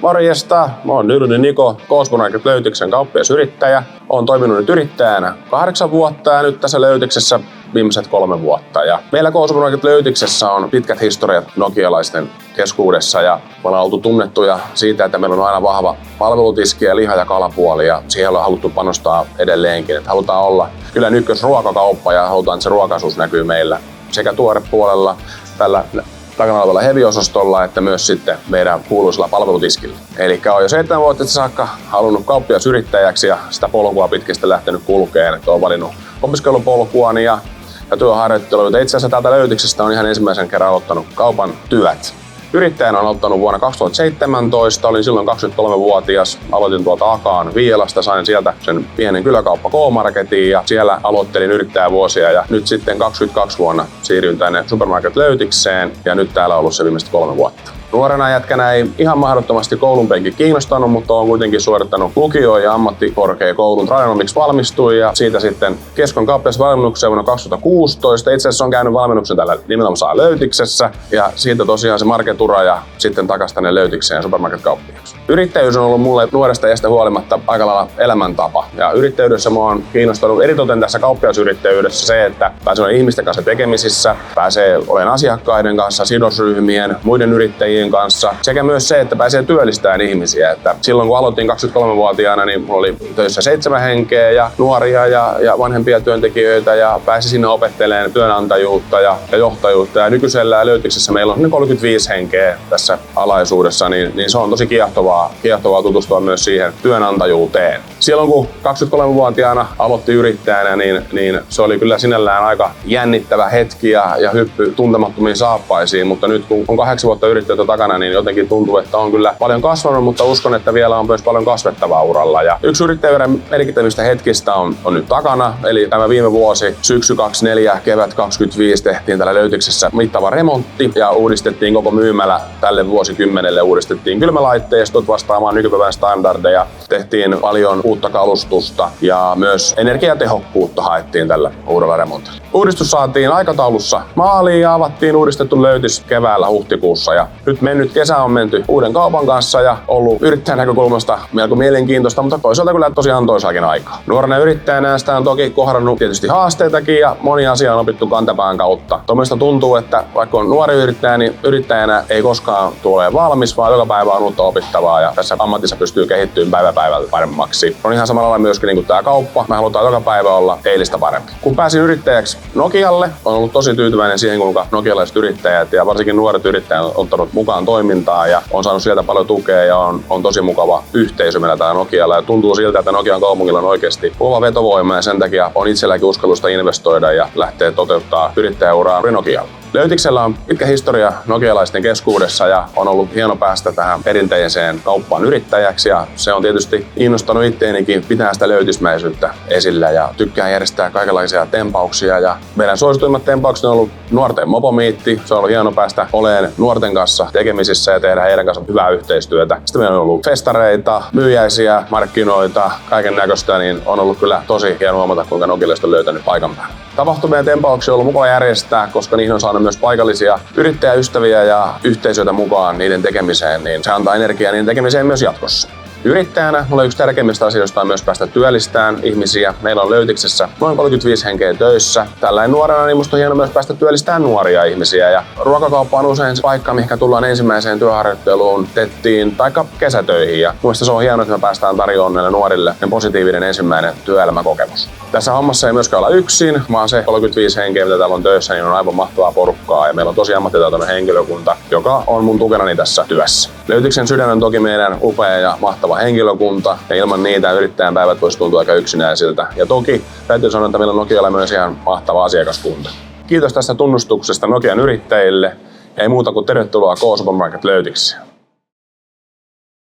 Morjesta, mä oon Nylundin Niko, K-Supermarket Löytyksen kauppiasyrittäjä. Oon toiminut nyt yrittäjänä 8 vuotta ja nyt tässä Löytyksessä viimeiset 3 vuotta. Ja meillä K-Supermarket Löytyksessä on pitkät historiat nokialaisten keskuudessa ja me ollaan oltu tunnettuja siitä, että meillä on aina vahva palvelutiski ja liha- ja kalapuoli ja siihen ollaan haluttu panostaa edelleenkin. Että halutaan olla kyllä ykkösruokakauppa ja halutaan, että se ruokaisuus näkyy meillä sekä tuorepuolella tällä takana olevalla heavy-osastolla, että myös sitten meidän kuuluisella palvelutiskillä. Eli olen jo 7 vuotta saakka halunnut kauppiasyrittäjäksi ja sitä polkua pitkistä lähtenyt kulkeen. Olen valinnut opiskelupolkuani ja työharjoitteluita. Itse asiassa täältä Löytyksestä on ihan ensimmäisen kerran aloittanut kaupan työt. Yrittäjänä olen aloittanut vuonna 2017, olin silloin 23-vuotias. Aloitin tuolta Akaan Viialasta, sain sieltä sen pienen kyläkauppa K-Marketiin ja siellä aloittelin yrittäjävuosia ja nyt sitten 22 vuonna siirryin tänne Supermarket Löytykseen ja nyt täällä on ollut se viimeiset 3 vuotta. Nuorena jätkänä ei ihan mahdottomasti koulunpenki kiinnostanut, mutta olen kuitenkin suorittanut lukio- ja ammattikorkeakoulun tradenomiksi valmistuin ja siitä sitten Keskon kauppiasvalmennukseen vuonna 2016. Itse asiassa olen käynyt valmennuksen täällä nimenomaan Löytyksessä ja siitä tosiaan se marketura ja sitten takaisin tänne Löytykseen supermarket-kauppiaksi. Yrittäjyys on ollut mulle nuoresta iästä huolimatta aika lailla elämäntapa ja yrittäjyydessä mä oon kiinnostunut eritoten tässä kauppiasyrittäjyydessä se, että pääsee olemaan ihmisten kanssa tekemisissä, pääsee olemaan asiakkaiden kanssa, sidosryhmien, muiden yrittäjien kanssa sekä myös se, että pääsee työllistämään ihmisiä. Että silloin kun aloitin 23-vuotiaana, niin mulla oli töissä 7 henkeä ja nuoria ja vanhempia työntekijöitä ja pääsin sinne opettelemaan työnantajuutta ja johtajuutta. Ja nykyisellä Löytyksessä meillä on 35 henkeä tässä alaisuudessa, niin se on tosi kiehtovaa tutustua myös siihen työnantajuuteen. Silloin kun 23-vuotiaana aloitti yrittäjänä, niin se oli kyllä sinällään aika jännittävä hetki ja hyppy tuntemattomiin saappaisiin, mutta nyt kun on 8 vuotta yrittäjyyttä takana, niin jotenkin tuntuu, että on kyllä paljon kasvanut, mutta uskon, että vielä on myös paljon kasvettavaa uralla. Ja yksi yrittäjyyden merkittävistä hetkistä on nyt takana, eli tämä viime vuosi, syksy 24, kevät 25 tehtiin täällä Löytyksessä mittava remontti ja uudistettiin koko myymälä tälle vuosikymmenelle. Uudistettiin kylmälaitteistot vastaamaan nykypäivän standardeja, tehtiin paljon uutta kalustusta ja myös energiatehokkuutta haettiin tällä uudella remontilla. Uudistus saatiin aikataulussa maaliin ja avattiin uudistettu Löytys keväällä huhtikuussa ja nyt mennyt kesä on menty uuden kaupan kanssa ja ollut yrittäjän näkökulmasta melko mielenkiintoista, mutta toisaalta kyllä tosi antoisaakin aikaa. Nuorena yrittäjänä sitä on toki kohdannut tietysti haasteitakin ja moni asia on opittu kantapään kautta. Tuommoista tuntuu, että vaikka on nuori yrittäjä, niin yrittäjänä ei koskaan tule valmis, vaan joka päivä on uutta opittavaa ja tässä ammatissa pystyy kehittymään päivä päivältä paremmaksi. On ihan samalla lailla myöskin niin kuin tämä kauppa. Me halutaan joka päivä olla eilistä parempi. Kun pääsin yrittäjäksi Nokialle, on ollut tosi tyytyväinen siihen, kuinka nokialaiset yrittäjät ja varsinkin nuoret yrittäjät on ottanut mukaan toimintaa ja on saanut sieltä paljon tukea ja on tosi mukava yhteisö meillä täällä Nokialla. Ja tuntuu siltä, että Nokian kaupungilla on oikeasti kova vetovoima ja sen takia on itselläkin uskallusta investoida ja lähteä toteuttaa yrittäjäuraa Nokialla. Löytyksellä on pitkä historia nokialaisten keskuudessa ja on ollut hieno päästä tähän perinteiseen kauppaan yrittäjäksi ja se on tietysti innostanut itteenikin pitää sitä löytysmäisyyttä esillä ja tykkään järjestää kaikenlaisia tempauksia ja meidän suosituimmat tempaukset on ollut nuorten mopomiitti. Se on ollut hieno päästä olemaan nuorten kanssa tekemisissä ja tehdä heidän kanssa hyvää yhteistyötä. Sitten meillä on ollut festareita, myyjäisiä, markkinoita, kaiken näköistä, niin on ollut kyllä tosi hieno huomata, kuinka nokialaiset on löytänyt paikan päälle. Tapahtumia ja tempauksia on ollut mukava järjestää, koska niihin on saanut myös paikallisia yrittäjäystäviä ja yhteisöitä mukaan niiden tekemiseen, niin se antaa energiaa niiden tekemiseen myös jatkossa. Yrittäjänä mulle yksi tärkeimmistä asioista on myös päästä työllistämään ihmisiä. Meillä on Löytyksessä noin 35 henkeä töissä. Tällainen nuorena niin musta on hieno myös päästä työllistämään nuoria ihmisiä. Ja ruokakauppa on usein se paikka, mihin tullaan ensimmäiseen työharjoitteluun, tettiin tai kesätöihin. Ja mielestäni se on hienoa, että me päästään tarjoamaan näille nuorille positiivinen ensimmäinen työelämäkokemus. Tässä hommassa ei myöskään olla yksin, vaan se 35 henkeä, mitä täällä on töissä, niin on aivan mahtavaa porukkaa. Ja meillä on tosi ammattitaitoinen henkilökunta, joka on mun tukenani tässä työssä. Löytyksen sydän on toki meidän upea ja mahtava henkilökunta, ja ilman niitä yrittäjän päivät voisi tuntua aika yksinäisiltä. Ja toki täytyy sanoa, että meillä on Nokialla myös ihan mahtava asiakaskunta. Kiitos tästä tunnustuksesta Nokian yrittäjille, ja ei muuta kuin tervetuloa K-Supermarket Löytykseen.